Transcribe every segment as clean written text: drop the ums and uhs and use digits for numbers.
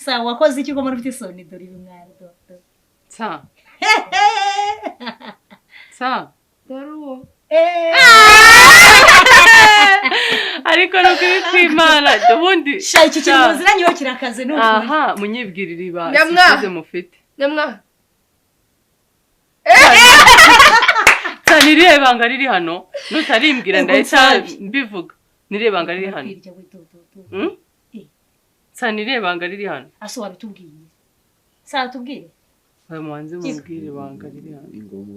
Sawa wakoze iki ko muri ufite isoni dore ibimwari do. Sa. Sa. Daruwo. Ariko no kwimana ubundi shayi iki kintu ziranyiho kirakaze n'uko. Aha munyibwirira ibasize mufite. Nyamwa. Nirire banga riri hano nutarimbwira ndahita mbivuga nirire banga riri hano nirire banga riri hano aso wabitubwiye sa tubwire baye mubanze mubwire banga riri hano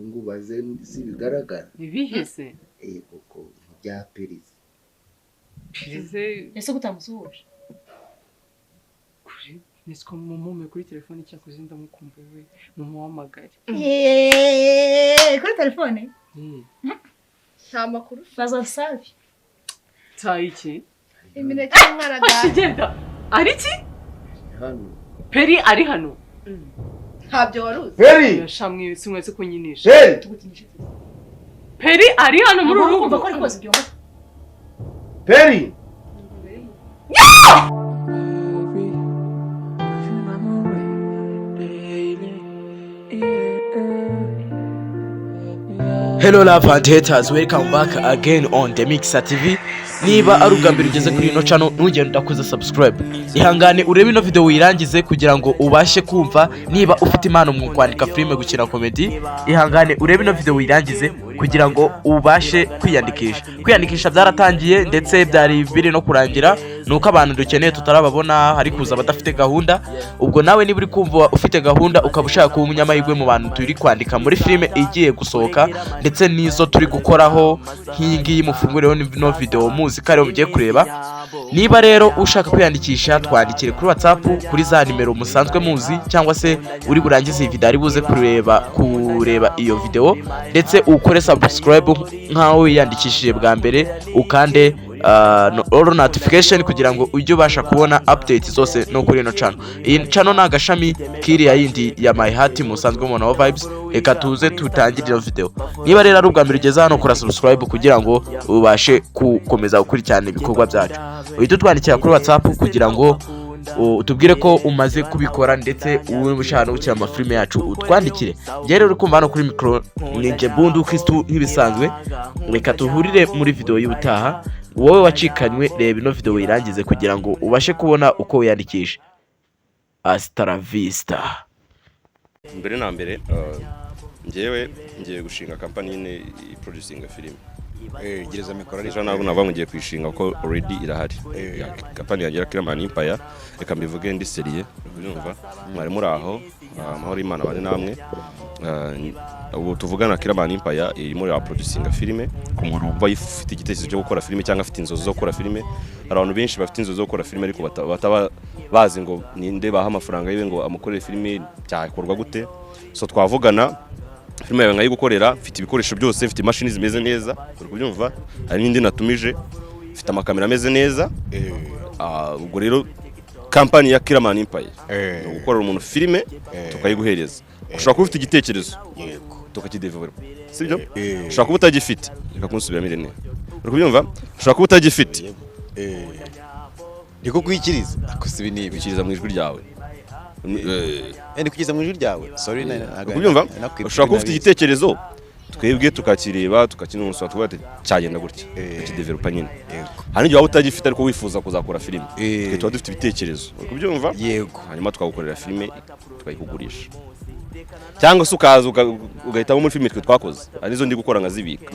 ngo baze si bigaragara ibihese koko bya perize ese gutamusuhuje kuri nisko mumume kuri telefone cyakoze ndamukumbuye we mumuhamagare kuri telefone nta makuru bazosabe iki imineke y'umwana agenda ari iki hano Peri ari hano ntabyo waruzi Peri yashamwe simwese kunyinisha Peri ari hano muri urugo kumva ko ari koze byomba Peri Hello love and haters, welcome back again on the Mixer TV. Niba ari ubwambere ugeze kuri ino channel ntugende udakoze subscribe. Ihangane urebe ino video wirangize kugira ngo ubashe kumva niba ufite impano mu kwandika filime gukina comedy. Ihangane urebe ino video wirangize kugira ngo ubashe kwiyandikisha byaratangiye ndetse byari biri no kurangira nuko abantu dukeneye tutarababona hari kuza badafite gahunda. Ubwo nawe niba uri kumva ufite gahunda ukabushaka kuba umunyamahirwe mu bantu turi kwandika muri filime igiye gusohoka ndetse nizo turi gukoraho nk'ingi mufungureho no video muzika rero mugiye kureba. Niba rero ushaka kwiyandikisha twandikire kuri WhatsApp kuri za nimero musanzwe muzi cyangwa se uri burangize iyi video ari buze kureba iyo video ndetse ukore subscribe nkaho wiyandikishije bwa mbere ukande all notification kugira ngo ujye ubasha kubona updates zose no kuri ino channel. Iyi channel na gashami kiri ya yindi ya My Heart musanzwe mu no vibes. Reka tuze tutangire iyo video. Niba rero ari ubwambere ugeze hano kora subscribe kugira ngo ubashe gukomeza gukurikirana ibikorwa byacu. Uhita twandikira kuri WhatsApp kugira ngo utubwire ko umaze kubikora ndetse uri bushaka gukina amafilime yacu utwandikire. Rero uri kumva hano kuri micro ninje bundu Kristo nk'ibisanzwe. Reka tuhurire muri video y'ubutaha. Wowe wacikanywe reba ino video wirangize kugira ngo ubashe kubona uko wiyandikisha. Hasta la vista. Mbere na mbere ngiye gushinga company ine producing film. Gereza mikoro ari ntabwo nava ngiye kwishinga ko already irahari. Company yangira Killaman Part495 reka mbivuge ndi seriye urumva mwari muri aho amahoro Imana bane namwe. Ubu tuvugana Killaman Part495 iri muri producing filime ku muntu umva ifite igitekerezo cyo gukora filime cyangwa afite inzozi zo gukora filime. Hari abantu benshi bafite inzozi zo gukora filime ariko bataba bazi ngo ninde baha amafaranga yiwe ngo amukorere filime cyakorwa gute. So twavugana filime yawe ngayi gukorera mfite ibikoresho byose, mfite imashini zimeze neza uri kubyumva, hari n'indi natumije mfite amakamera ameze neza. Ubwo rero company ya Killaman Part495 no gukorera umuntu filime tukayiguhereza. Ushaka kuba ufite igitekerezo tukakidevelop sibyo? Ushaka kuba utagifite reka kunsubira mirene uri kubyumva, ushaka kuba utagifite niko kwikiriza akusibi nibi kwikiriza mu ijwi ryawe ndi kugeza mu ijwi ryawe sorry ntabwo kubyumva. Ushaka kuba ufite igitekerezo twebwe tukakireba tukakinonsa twate cyagenda gutya tukidevelopa nyine. Hari n'igihe waba utagifite ariko wifuza kuzakora filime twe tuba dufite ibitekerezo uri kubyumva, yego hanyuma twagukorera filime tukayikugurisha cyangwa se ukaza ugahitamo muri filime twe twakoze arizo ndi gukora nkazibika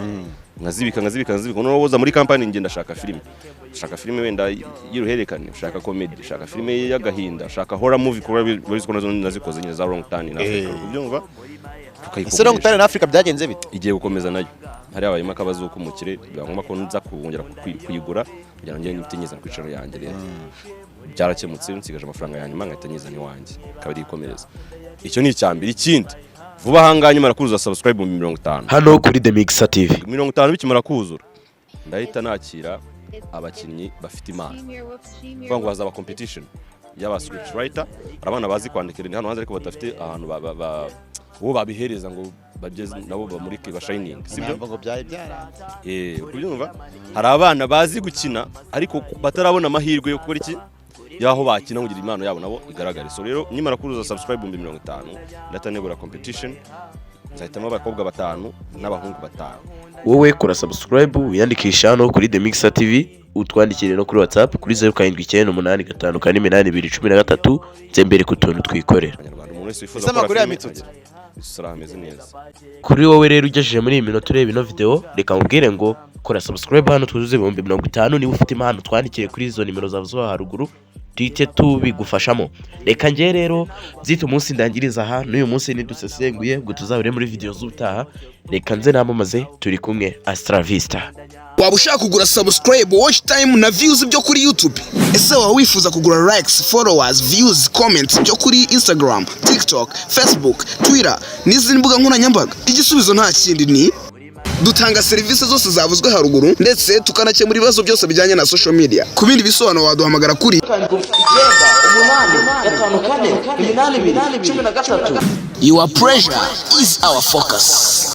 noneho woza muri company ngenda shaka filime wenda yiruherekane, shaka comedy, shaka filime y'agahinda, shaka horror movie kora biziko nazo nazikoze nyine za Wrong Turn in Africa kubyumva tukayikugurisha. Wrong Turn in Africa byagenze bite? Igiye gukomeza nayo hari abayima akabazo k'umukire byangomba ko nza kongera kuyigura kugira ngo njye nitenyeza kwicaro yanjye rero byarakemutse nsigaje amafaranga yanyu ngahita nyizana iwanjye kabiri ikomereza. Icyo ni icyambere. Ikindi vuba hanganye mara kuzuza subscribe mu 50 hano kuri The Mixer TV. 50 bikimara kuzura ndahita nakira abakinnyi bafite imana vuga ngo hazaba competition y'aba script writer, abana bazi kwandikira hano hanze ariko badafite ahantu uwo babihereza ngo bageze nabo bamurike ba shining sibyo ngo byari byaranze kubyumva. Hari abana bazi gukina ariko batarabona amahirwe yo gukora iki yaho bakina kugira impano yabo nabo igaragare. So rero nyimara kuruza subscribe 50 ndatanegura competition nzahitamo abakobwa 5 n'abahungu 5. wowe kora subscribe wiyandikisha hano kuri The Mixer TV utwandikire no kuri WhatsApp kuri 0798848213 nzembere ku tuntu twikorera. Abanyarwanda umuntu wese wifuza gukora ya mitsutsi ameze neza. Kuri wowe rero ugejeje muri iyi minota ureba ino video reka mubwire ngo kora subscribe hano twuzuze 50 niba ufite impano twandikire kuri izo nimero zavuze haruguru tite tubigufashamo. Reka ngiye rero byita umunsi ndangiriza aha n'uyu munsi nidusesenguye ngo tuzabure muri video z'ubutaha. Reka nze namamaze turi kumwe Astra Vista. Waba ushaka kugura subscribe, watch time na views byo kuri YouTube? Ese waba wifuza kugura likes, followers, views, comments byo kuri Instagram, TikTok, Facebook, Twitter n'izindi mbuga nkoranyambaga? Igisubizo nta kindi ni dutanga serivisi zose zavuzwe haruguru ndetse tukanakemura ibibazo byose bijyanye na social media. Ku bindi bisobanuro waduhamagara kuri Your pressure is our focus.